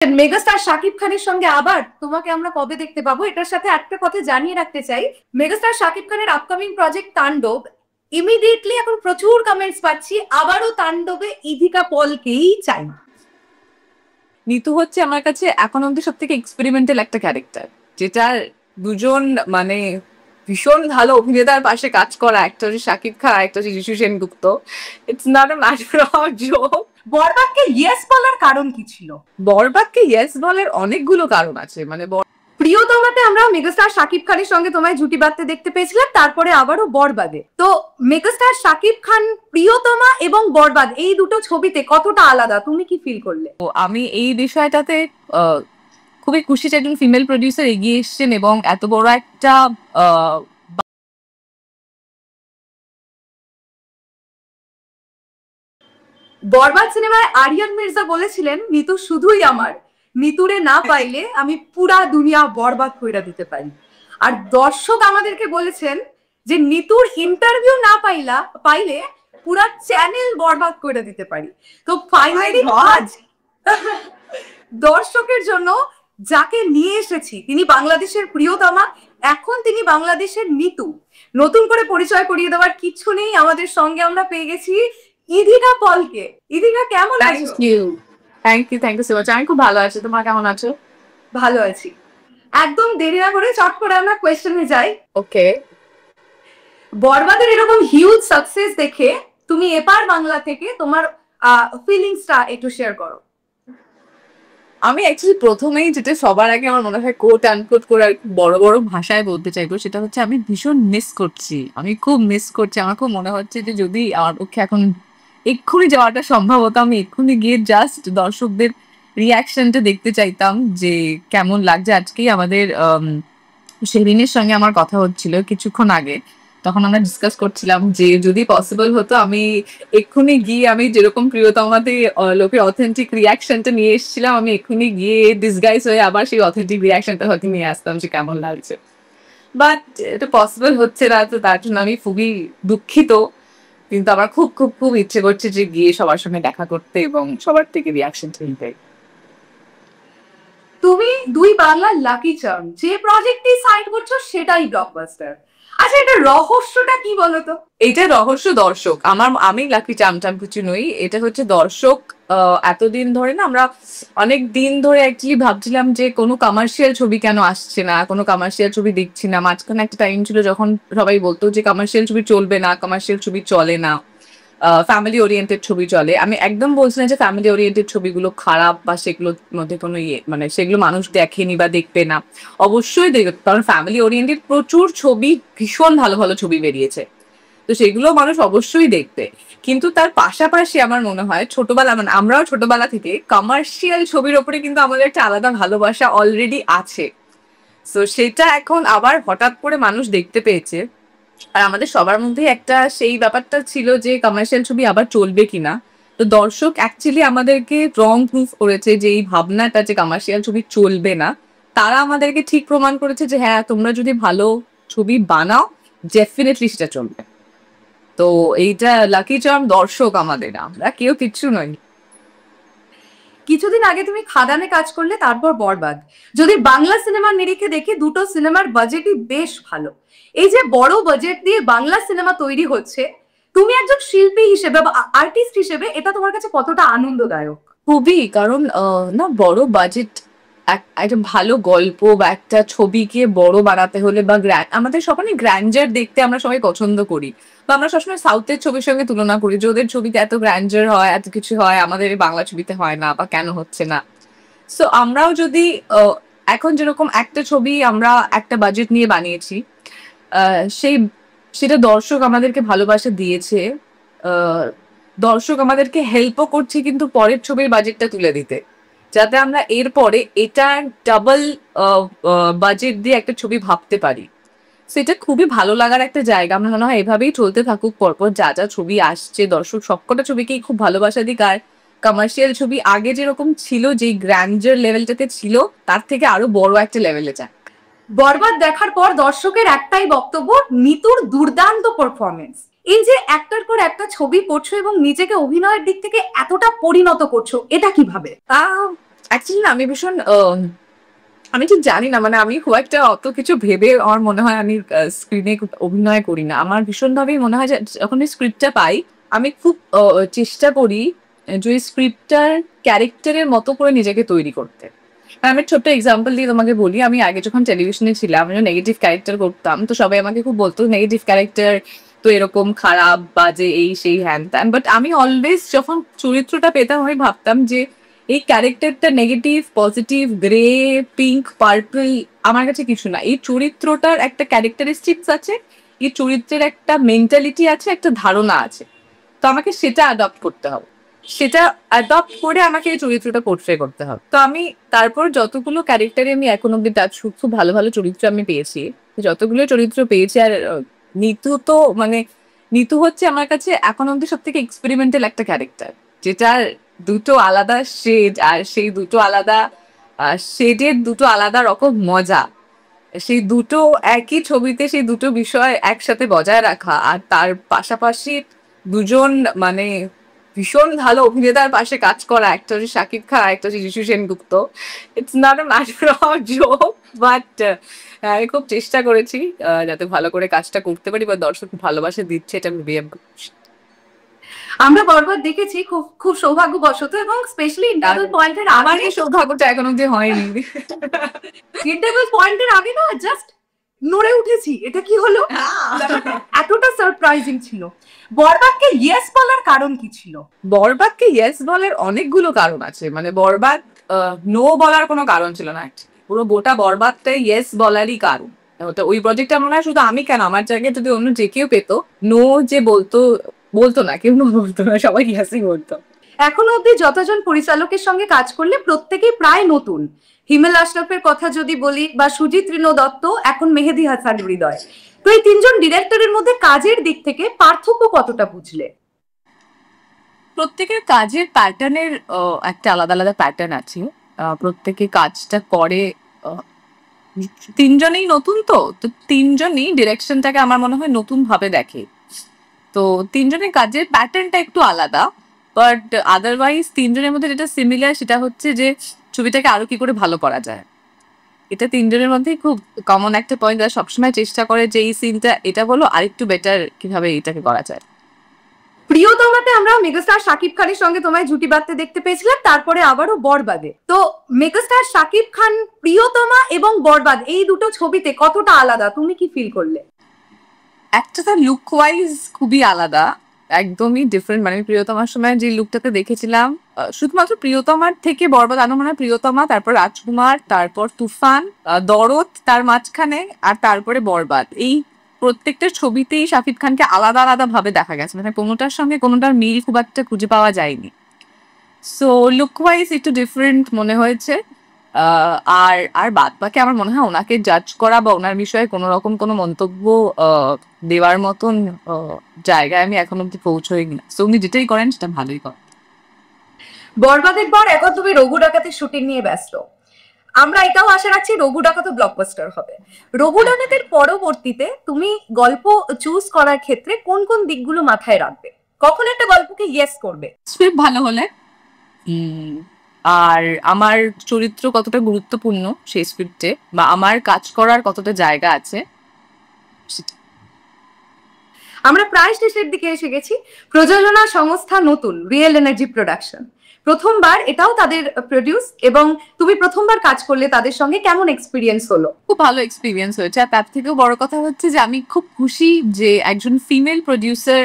Megastar Shakib খানের সঙ্গে আবার তোমাকে আমরা কবে দেখতে পাবো? এটার সাথে একটা কথা জানিয়ে রাখতে চাই, মেগাস্টার শাকিব খানের আপকামিং প্রজেক্ট তাণ্ডব, ইমিডিয়েটলি এখন প্রচুর কমেন্টস পাচ্ছি আবারও তাণ্ডবে ইধিকা পলকেই চাই। নিতু হচ্ছে আমার কাছে এখন অব্দি সব থেকে এক্সপেরিমেন্টাল একটা ক্যারেক্টার, যেটার দুজন মানে ভীষণ ভালো অভিনেতার পাশে কাজ করা, একটা হচ্ছে শাকিব খান, একটা হচ্ছে Jishu Sengupta. It's not a matter of joke. বরবাদকে ইয়েস বলার কারণ কি ছিল? বরবাদকে ইয়েস বলার অনেকগুলো কারণ আছে। মানে প্রিয়তমাতে আমরা মেগাস্টার শাকিব খানের সঙ্গে তোমায় জুটি বাঁধতে দেখতে পেয়েছিলাম, তারপরে আবারও বরবাদে। তো মেগাস্টার শাকিব খান, প্রিয়তমা এবং বরবাদ এই দুটো ছবিতে কতটা আলাদা, তুমি কি ফিল করলে? আমি এই বিষয়টাতে খুবই খুশি যে একজন ফিমেল প্রডিউসার এগিয়ে এসছেন এবং এত বড় একটা বরবাদ সিনেমায় আরিয়ান মির্জা বলেছিলেন, নিতু শুধুই আমার, নিতুরে না পাইলে আমি পুরা দুনিয়া বরবাদ কইরা দিতে পারি। আর দর্শক আমাদেরকে বলেছেন যে নিতুর ইন্টারভিউ না পাইলে পুরা চ্যানেল বরবাদ করে দিতে পারি। তো ফাইনালি আজ দর্শকের জন্য যাকে নিয়ে এসেছি, তিনি বাংলাদেশের প্রিয়তমা, এখন তিনি বাংলাদেশের নিতু। নতুন করে পরিচয় করিয়ে দেওয়ার কিছু নেই, আমাদের সঙ্গে আমরা পেয়ে গেছি ইধিকা পলকে। ইধিকা, কেমন আছো? Thank you so much. আমি খুব ভালো আছি, তোমরা কেমন আছো? ভালো আছি। একদম দেরি না করে চট করে আমরা কোয়েশ্চেনে যাই। ওকে। বরবাদের এরকম হিউজ সাকসেস দেখে তুমি এপার বাংলা থেকে তোমার ফিলিংসটা একটু শেয়ার করো। আমি অ্যাকচুয়ালি প্রথমেই যেটা সবার আগে আমার মনে হয় কোট আনকোট করে বড় বড় ভাষায় বলতে চাইবো, সেটা হচ্ছে আমি ভীষণ মিস করছি। আমি খুব মিস করছি। আমার খুব মনে হচ্ছে যে যদি আমার পক্ষে এখন এক্ষুনি যাওয়াটা সম্ভব হতো, আমি এক্ষুনি গিয়ে জাস্ট দর্শকদের রিয়াকশনটা দেখতে চাইতাম যে কেমন লাগছে। আজকেই আমাদের শেরিনের সঙ্গে আমার কথা হচ্ছিল কিছুক্ষণ আগে, তখন আমরা ডিসকাস করছিলাম যে যদি পসিবল হতো আমি এক্ষুনি গিয়ে, আমি যেরকম প্রিয়তমাতে লোকের অথেন্টিক রিয়াকশনটা নিয়ে এসেছিলাম, আমি এক্ষুনি গিয়ে ডিসগাইজ হয়ে আবার সেই অথেন্টিক রিয়াকশনটা হয়তো নিয়ে আসতাম যে কেমন লাগছে। বাট এটা পসিবল হচ্ছে না, তো তার জন্য আমি খুবই দুঃখিত। কিন্তু আমার খুব খুব খুব ইচ্ছে করছে যে গিয়ে সবার সঙ্গে দেখা করতে এবং সবার থেকে রিয়াকশনটা নিতে। তুমি দুই বাংলার লাকি চার্ম, যে প্রজেক্টটি সাইন করছো সেটাই ব্লকবাস্টার। আচ্ছা, এটা রহস্যটা কি বলতো? এটা রহস্য দর্শক। আমি লাকি চামচাম কিছু নই, এটা হচ্ছে দর্শক। এতদিন ধরে না, আমরা অনেক দিন ধরে অ্যাকচুয়ালি ভাবছিলাম যে কোনো কমার্শিয়াল ছবি কেন আসছে না, কোনো কমার্শিয়াল ছবি দেখছি না। মাঝখানে একটা টাইম ছিল যখন সবাই বলতো যে কমার্শিয়াল ছবি চলবে না, কমার্শিয়াল ছবি চলে না, ফ্যামিলি ওরিয়েন্টেড ছবি চলে। আমি একদম বলছি না যে ফ্যামিলি ওরিয়েন্টেড ছবিগুলো খারাপ বা সেগুলোর মধ্যে কোনো মানে সেগুলো মানুষ দেখেনি বা দেখবে না। অবশ্যই দেখবে, কারণ ফ্যামিলি ওরিয়েন্টেড প্রচুর ছবি, ভীষণ ভালো ভালো ছবি বেরিয়েছে, তো সেগুলো মানুষ অবশ্যই দেখবে। কিন্তু তার পাশাপাশি আমার মনে হয় ছোটবেলা, মানে আমরাও ছোটবেলা থেকে কমার্শিয়াল ছবির ওপরে কিন্তু আমাদের একটা আলাদা ভালোবাসা অলরেডি আছে। তো সেটা এখন আবার হঠাৎ করে মানুষ দেখতে পেয়েছে। আর আমাদের সবার মধ্যে একটা সেই ব্যাপারটা ছিল যে কমার্শিয়াল ছবি আবার চলবে কিনা। তো দর্শক অ্যাকচুয়ালি আমাদেরকে রং প্রুফ করেছে যে এই ভাবনাটা যে কমার্শিয়াল ছবি চলবে না, তারা আমাদেরকে ঠিক প্রমাণ করেছে যে হ্যাঁ, তোমরা যদি ভালো ছবি বানাও ডেফিনেটলি সেটা চলবে। তো এইটা লাকি চার্ম দর্শক আমাদের, আমরা কেউ কিচ্ছু নই। কিছুদিন আগে তুমি খাদানে কাজ করলে, তারপর বরবাদ। যদি বাংলা সিনেমার নিরিখে দেখি, দুটো সিনেমার বাজেটই বেশ ভালো। এই যে বড় বাজেট দিয়ে বাংলা সিনেমা তৈরি হচ্ছে, তুমি একজন শিল্পী হিসেবে বা আর্টিস্ট হিসেবে এটা তোমার কাছে কতটা আনন্দদায়ক? খুবই, কারণ না বড় বাজেট, একটা ভালো গল্প বা একটা ছবিকে বড় বানাতে হলে বা আমাদের সবাই গ্র্যান্ডার দেখতে আমরা সবাই পছন্দ করি, বা আমরা সবসময় সাউথের ছবির সঙ্গে তুলনা করি যে ওদের ছবিতে এত গ্র্যান্ডার হয়, এত কিছু হয়, আমাদের বাংলা ছবিতে হয় না বা কেন হচ্ছে না। সো আমরাও যদি এখন যেরকম একটা ছবি আমরা একটা বাজেট নিয়ে বানিয়েছি, সেটা দর্শক আমাদেরকে ভালোবাসা দিয়েছে, দর্শক আমাদেরকে হেল্পও করছে কিন্তু পরের ছবির বাজেটটা তুলে দিতে, যাতে আমরা এরপরে এটা ডাবল বাজেট দিয়ে একটা ছবি ভাবতে পারি। সেটা খুবই ভালো লাগার একটা জায়গা। আমার মনে হয় এভাবেই চলতে থাকুক, পরপর যা যা ছবি আসছে দর্শক সবকটা ছবিকেই খুব ভালোবাসা দিক। আর কমার্শিয়াল ছবি আগে যেরকম ছিল, যেই গ্র্যান্ডার লেভেলটাতে ছিল, তার থেকে আরো বড় একটা লেভেলে যায়। বরবাদ দেখার পর দর্শকের একটাই বক্তব্য, নিতুর দুর্দান্ত পারফরমেন্স। এই যে একটার পর একটা ছবি করছো এবং নিজেকে অভিনয়ের দিক থেকে এতটা পরিণত করছো, এটা কিভাবে? অ্যাকচুয়ালি না আমি ভীষণ আমি ঠিক জানি না, মানে আমি খুব একটা অত কিছু ভেবে আমার মনে হয় আমি স্ক্রিনে অভিনয় করি না। আমার ভীষণভাবেই মনে হয় যে যখন এই স্ক্রিপ্টটা পাই আমি খুব চেষ্টা করি যে ওই স্ক্রিপ্টটার ক্যারেক্টারের মতো করে নিজেকে তৈরি করতে। আমি ছোট্ট এক্সাম্পল দিয়ে তোমাকে বলি, আমি আগে যখন টেলিভিশনে ছিলাম আমি নেগেটিভ ক্যারেক্টার করতাম, তো সবাই আমাকে খুব বলতো নেগেটিভ ক্যারেক্টার তো এরকম খারাপ বাজে এই সেই হ্যান ত্যান, বাট আমি অলওয়েজ যখন চরিত্রটা পেতাম আমি ভাবতাম যে এই ক্যারেক্টারটা negative positive grey pink purple আমার কাছে কিছু না, এই চরিত্রটার একটা ক্যারেক্টারিস্টিক্স আছে, এই চরিত্রের একটা মেন্টালিটি আছে, একটা ধারণা আছে, তো আমাকে সেটা অ্যাডপ্ট করতে হবে, সেটা অ্যাডপ্ট করে আমাকে এই চরিত্রটা পোর্ট্রে করতে হবে। তো আমি তারপর যতগুলো ক্যারেক্টারে আমি এখন অব্দি টাচ, খুব ভালো ভালো চরিত্র আমি পেয়েছি, যতগুলো চরিত্র পেয়েছি, আর নিতু তো মানে নিতু হচ্ছে আমার কাছে এখন অব্দি সব থেকে এক্সপেরিমেন্টাল একটা ক্যারেক্টার, যেটার দুটো আলাদা শেড, আর সেই দুটো আলাদা শেডের দুটো আলাদা রকম মজা, সেই দুটো একই ছবিতে সেই দুটো বিষয় একসাথে বজায় রাখা, আর তার পাশাপাশি দুজন মানে ভীষণ ভালো অভিনেতার পাশে কাজ করা, একটা হচ্ছে শাকিব খান, একটা হচ্ছে Jishu Sengupta. It's not a matter of joke, but আমি খুব চেষ্টা করেছি যাতে ভালো করে কাজটা করতে পারি, বা দর্শক ভালোবাসা দিচ্ছে এটা ভেবে আমি খুব খুশি। আমরা বরবাদ দেখেছি খুব খুব সৌভাগ্যবশত, এবং স্পেশালি ইন্টারভেল পয়েন্টের আমার আগে, এই সৌভাগ্যটা এখন অব্দি হয়নি। ইন্টারভেল পয়েন্টের আগে না জাস্ট নড়ে উঠেছি, এটা কি হলো, এতটা সারপ্রাইজিং ছিল। বরবাদকে ইয়েস বলার কারণ কি ছিল? বরবাদকে ইয়েস বলার অনেকগুলো কারণ আছে, মানে বরবাদ নো বলার কোনো কারণ ছিল না, পুরো গোটা বরবাদটা ইয়েস বলারই কারণ। তো ওই প্রজেক্টটা মনে হয় শুধু আমি কেন, আমার জায়গায় যদি অন্য যে কেউ পেতো, নো যে বলতো না, কেউ নো বলতো না, সবাই ইয়েসই বলতো। এখনো অব্দি যতজন পরিচালকের সঙ্গে কাজ করলে প্রত্যেকেই প্রায় নতুন। হিমেল আশরাফের কথা যদি বলি, বা সুজিত রিনো দত্ত, এখন মেহেদী হাসান হৃদয়, তো এই তিনজন ডিরেক্টরের মধ্যে কাজের দিক থেকে পার্থক্য কতটা বুঝলে? প্রত্যেকের কাজের প্যাটার্নের একটা আলাদা আলাদা প্যাটার্ন আছে, প্রত্যেকে কাজটা করে, তিনজনেই নতুন, তো তিনজনই ডিরেকশনটাকে আমার মনে হয় নতুন ভাবে দেখে, তো তিনজনের কাজের প্যাটার্নটা একটু আলাদা, বাট আদারওয়াইজ তিনজনের মধ্যে যেটা সিমিলার সেটা হচ্ছে যে ছবিটাকে আরো কি করে ভালো করা যায়, এটা তিনজনের মধ্যেই খুব কমন একটা পয়েন্ট, তারা সবসময় চেষ্টা করে যে এই সিনটা এটা বলো আরেকটু বেটার কিভাবে এটাকে করা যায়। প্রিয়তমাতে আমরা মেগাস্টার শাকিব খানের সঙ্গে তোমায় জুটি বাঁধতে দেখতে পেয়েছিলাম, তারপরে আবারও বরবাদে। তো মেগাস্টার শাকিব খান, প্রিয়তমা এবং বরবাদ এই দুটো ছবিতে কতটা আলাদা, তুমি কি ফিল করলে? একটা তার লুক ওয়াইজ খুবই আলাদা, একদমই ডিফারেন্ট, মানে প্রিয়তমার সময় যে লুকটাতে দেখেছিলাম, শুধুমাত্র প্রিয়তমার থেকে বরবাদ আনো মানে প্রিয়তমা, তারপর রাজকুমার, তারপর তুফান, দরদ তার মাঝখানে, আর তারপরে বরবাদ, এই প্রত্যেকটা ছবিতেই শাকিব খানকে আলাদা আলাদা ভাবে দেখা গেছে, মানে কোনোটার সঙ্গে কোনোটার মিল খুব একটা খুঁজে পাওয়া যায়নি। সো লুক ওয়াইজ একটু ডিফারেন্ট মনে হয়েছে। আর আর বাদ বাকি আমার মনে হয় ওনাকে জাজ করা বা ওনার বিষয়ে কোনো রকম কোনো মন্তব্য দেওয়ার মতন জায়গায় আমি এখন অব্দি পৌঁছই না, সো উনি যেটাই করেন সেটা ভালোই করেন। বরবাদের পর এখন তুমি রঘু ডাকাতের শুটিং নিয়ে ব্যস্ত, আমরা এটাও আশা রাখছি রঘু ডাকাত ব্লকবাস্টার হবে। রঘু ডাকাতের পরবর্তীতে তুমি গল্প চুজ করার ক্ষেত্রে কোন কোন দিকগুলো মাথায় রাখবে, কখন একটা গল্পকে ইয়েস করবে? স্ক্রিপ্ট ভালো হলে, আর আমার চরিত্র কতটা গুরুত্বপূর্ণ সেই স্ক্রিপ্টে, বা আমার কাজ করার কতটা জায়গা আছে। আমরা প্রায় শেষের দিকে এসে গেছি। প্রযোজনা সংস্থা নতুন রিয়েল এনার্জি প্রোডাকশন, প্রথমবার এটাও তাদের প্রডিউস, এবং তুমি প্রথমবার কাজ করলে তাদের সঙ্গে, কেমন এক্সপিরিয়েন্স হলো? খুব ভালো এক্সপিরিয়েন্স হয়েছে, আর তার থেকেও বড় কথা হচ্ছে যে আমি খুব খুশি যে একজন ফিমেল প্রডিউসার,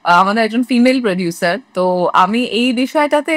আমাদের একজন ফিমেল প্রডিউসার, তো আমি এই বিষয়টাতে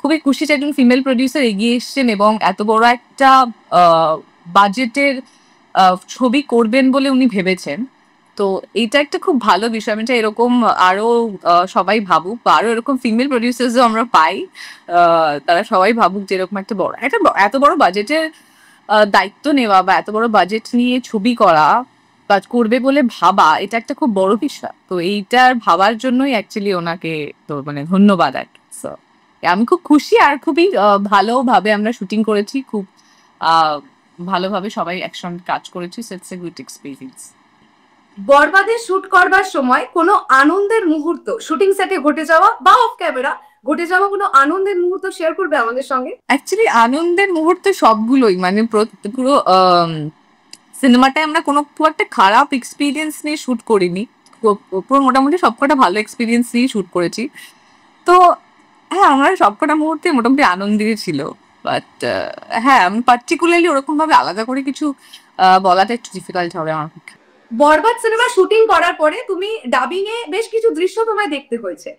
খুবই খুশি যে একজন ফিমেল প্রডিউসার এগিয়ে এসছেন এবং এত বড় একটা বাজেটের ছবি করবেন বলে উনি ভেবেছেন, তো এটা একটা খুব ভালো বিষয়। আমি চাই এরকম আরো সবাই ভাবুক, বা আরো এরকম ফিমেল প্রডিউসার্সও আমরা পাই, তারা সবাই ভাবুক যে এরকম একটা এত বড় বাজেটের দায়িত্ব নেওয়া বা এত বড় বাজেট নিয়ে ছবি করা বা করবে বলে ভাবা, এটা একটা খুব বড় বিষয়। তো এইটার ভাবার জন্যই অ্যাকচুয়ালি ওনাকে তো মানে ধন্যবাদ আর কি। আমি খুব খুশি, আর খুবই ভালোভাবে আমরা শুটিং করেছি, খুব ভালোভাবে সবাই একসঙ্গে কাজ করেছি, so it's a good experience. বরবাদে শুট করবার সময় কোনো আনন্দের মুহূর্ত শুটিং সেটে ঘটে যাওয়া বা অফ ক্যামেরা ঘটে যাওয়া কোনো আনন্দের মুহূর্ত শেয়ার করবে আমাদের সঙ্গে? অ্যাকচুয়ালি আনন্দের মুহূর্ত সবগুলোই, মানে পুরো সিনেমাটায় আমরা কোনো খুব একটা খারাপ এক্সপিরিয়েন্স নিয়ে শুট করিনি, পুরো মোটামুটি সবকটা ভালো এক্সপিরিয়েন্স নিয়ে শুট করেছি। তো হ্যাঁ, আমার সবকটা মুহূর্তে মোটামুটি আনন্দেরই ছিল। বাট হ্যাঁ, আমি পার্টিকুলারলি ওরকম ভাবে আলাদা করে কিছু বলাটা একটু ডিফিকাল্ট হবে আমার পক্ষে। বরবাদ সিনেমা শুটিং করার পরে তুমি ডাবিং এ বেশ কিছু দৃশ্য তোমায় দেখতে হয়েছে,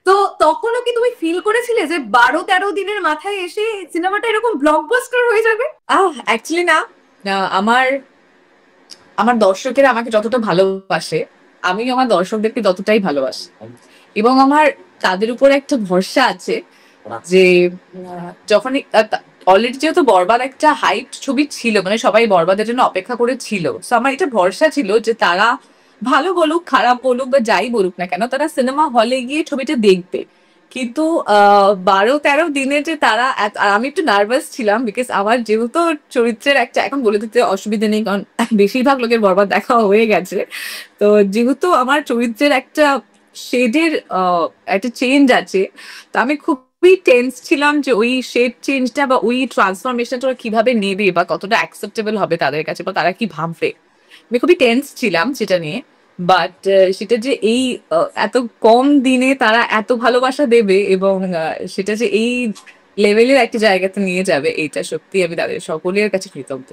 তো তখনও কি তুমি ফিল করেছিলে যে 12-13 দিনের মাথায় এসে সিনেমাটা এরকম ব্লকবাস্টার হয়ে যাবে? অ্যাকচুয়ালি না, আমার আমার দর্শকেরা আমাকে যতটা ভালোবাসে, আমি আমার দর্শকদেরকে ততটাই ভালোবাসি, এবং আমার তাদের উপর একটা ভরসা আছে যে যখন অলরেডি যেহেতু বরবাদ একটা হাইপ ছবি ছিল, মানে সবাই বরবাদের জন্য অপেক্ষা করে ছিল, তো আমার এটা ভরসা ছিল যে তারা ভালো বলুক খারাপ বলুক বা যাই বলুক না কেন, তারা সিনেমা হলে গিয়ে ছবিটা দেখবে। কিন্তু 12-13 দিনে যে তারা আর আমি একটু নার্ভাস ছিলাম, বিকজ আমার যেহেতু চরিত্রের একটা, এখন বলে দিতে অসুবিধা নেই কারণ বেশিরভাগ লোকের বরবাদ দেখা হয়ে গেছে, তো যেহেতু আমার চরিত্রের একটা শেডের একটা চেঞ্জ আছে, তো আমি খুবই টেন্স ছিলাম যে ওই শেড চেঞ্জটা বা ওই ট্রান্সফরমেশনটা ওরা কিভাবে নেবে বা কতটা অ্যাকসেপ্টেবল হবে তাদের কাছে বা তারা কি ভাববে। আমি খুবই টেন্স ছিলাম সেটা নিয়ে। বাট সেটা যে এই এত কম দিনে তারা এত ভালোবাসা দেবে এবং সেটা যে এই লেভেলের একটা জায়গাতে নিয়ে যাবে, এইটা সত্যি আমি তাদের সকলের কাছে কৃতজ্ঞ।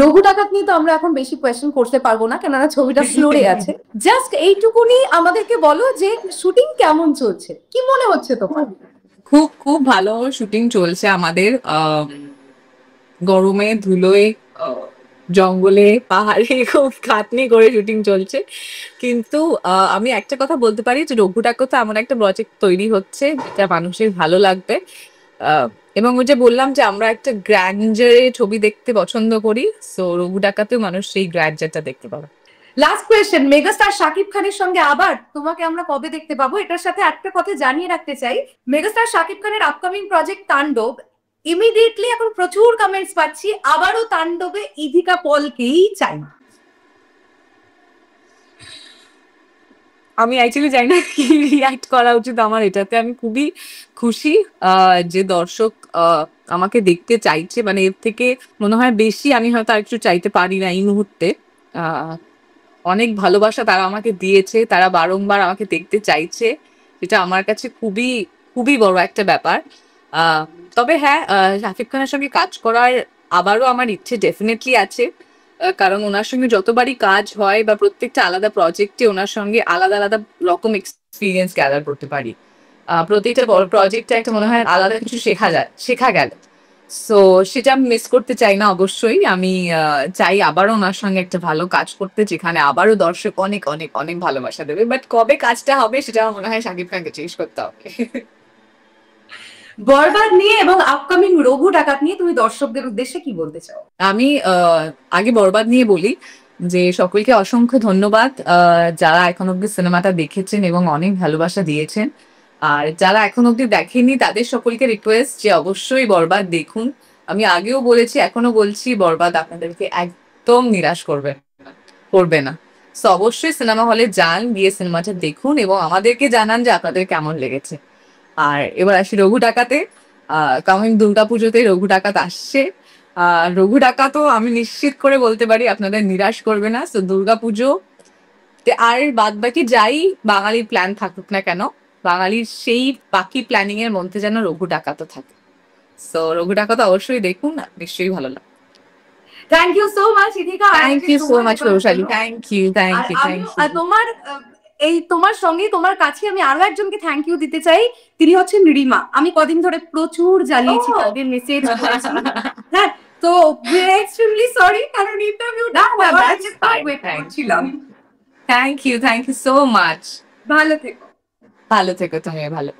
রঘু ডাকাত নিয়ে তো আমরা এখন বেশি কোয়েশ্চেন করতে পারবো না, কেননা ছবিটা ফ্লোরে আছে। জাস্ট এইটুকুনি আমাদেরকে বলো যে শুটিং কেমন চলছে, কি মনে হচ্ছে তোমার? খুব খুব ভালো শুটিং চলছে আমাদের। গরমে ধুলোয় জঙ্গলে পাহাড়ে খুব খাটনি করে শুটিং চলছে, কিন্তু আমি একটা কথা বলতে পারি যে রঘু ডাকাত এমন একটা প্রজেক্ট তৈরি হচ্ছে যেটা মানুষের ভালো লাগবে। এবং ওই যে বললাম যে আমরা একটা গ্র্যান্ডারে ছবি দেখতে পছন্দ করি, সো রঘু ডাকাতেও মানুষ সেই গ্র্যান্ডারটা দেখতে পাবে। লাস্ট কোয়েশ্চেন, মেগাস্টার শাকিব খানের সঙ্গে আবার তোমাকে আমরা কবে দেখতে পাবো? এটার সাথে একটা কথা জানিয়ে রাখতে চাই, মেগাস্টার শাকিব খানের আপকামিং প্রজেক্ট তাণ্ডব, ইমিডিয়েটলি এখন প্রচুর কমেন্টস পাচ্ছি আবারও তাণ্ডবে ইধিকা পলকেই চাই। আমি অ্যাকচুয়ালি জানি না কি রিয়াক্ট করা উচিত আমার এটাতে। আমি খুবই খুশি যে দর্শক আমাকে দেখতে চাইছে, মানে এর থেকে মনে হয় বেশি আমি হয়তো আর কিছু চাইতে পারি না এই মুহূর্তে। অনেক ভালোবাসা তারা আমাকে দিয়েছে, তারা বারংবার আমাকে দেখতে চাইছে, এটা আমার কাছে খুবই খুবই বড় একটা ব্যাপার। তবে হ্যাঁ, শাকিব খানের সঙ্গে কাজ করার আবারও আমার ইচ্ছে ডেফিনেটলি আছে, কারণ ওনার সঙ্গে যতবারই কাজ হয় বা প্রত্যেকটা আলাদা প্রজেক্টে ওনার সঙ্গে আলাদা আলাদা রকম এক্সপিরিয়েন্স গ্যাদার করতে পারি। প্রত্যেকটা প্রজেক্টে একটা মনে হয় আলাদা কিছু শেখা গেল। সো সেটা আমি মিস করতে চাই না, অবশ্যই আমি চাই আবারও ওনার সঙ্গে একটা ভালো কাজ করতে, যেখানে আবারও দর্শক অনেক অনেক অনেক ভালোবাসা দেবে। বাট কবে কাজটা হবে সেটা আমার মনে হয় শাকিব খানকে জিজ্ঞেস করতে হবে। বরবাদ নিয়ে এবং আপকামিং রঘু ডাকাত নিয়ে তুমি দর্শকদের উদ্দেশ্যে কি বলতে চাও? আমি আগে বরবাদ নিয়ে বলি যে সকলকে অসংখ্য ধন্যবাদ যারা এখন অব্দি সিনেমাটা দেখেছেন এবং অনেক ভালোবাসা দিয়েছেন, আর যারা এখন অব্দি দেখেননি তাদের সকলকে রিকোয়েস্ট যে অবশ্যই বরবাদ দেখুন। আমি আগেও বলেছি, এখনো বলছি, বরবাদ আপনাদেরকে একদম নিরাশ করবে না। সো অবশ্যই সিনেমা হলে যান, গিয়ে সিনেমাটা দেখুন এবং আমাদেরকে জানান যে আপনাদের কেমন লেগেছে। আর এবার আসি রঘু ডাকাতে। কামিং দুর্গাপুজোতে রঘু ডাকাত আসছে। রঘু ডাকাতও আমি নিশ্চিত করে বলতে পারি আপনাদের নিরাশ করবে না। সো দুর্গাপুজো আর বাদ বাকি যাই বাঙালির প্ল্যান থাকুক না কেন, বাঙালির সেই বাকি প্ল্যানিং এর মধ্যে যেন রঘু ডাকাতও থাকে। সো রঘু ডাকাত অবশ্যই দেখুন, নিশ্চয়ই ভালো লাগবে। Thank you so much Idhika. Thank you so much Roshali. Thank you. তোমার সঙ্গে তোমার কাছে আমি আরো একজনকে থ্যাংক ইউ দিতে চাই, তিনি হচ্ছেন রিমা। আমি কদিন ধরে প্রচুর জ্বালিয়েছি, তাদের মেসেজ করেছি। হ্যাঁ, তো এক্সট্রিমলি সরি, কারণ ইন্টারভিউটা ছিলাম। Thank you so much. ভালো থেকো। ভালো থেকো তুমি, ভালো।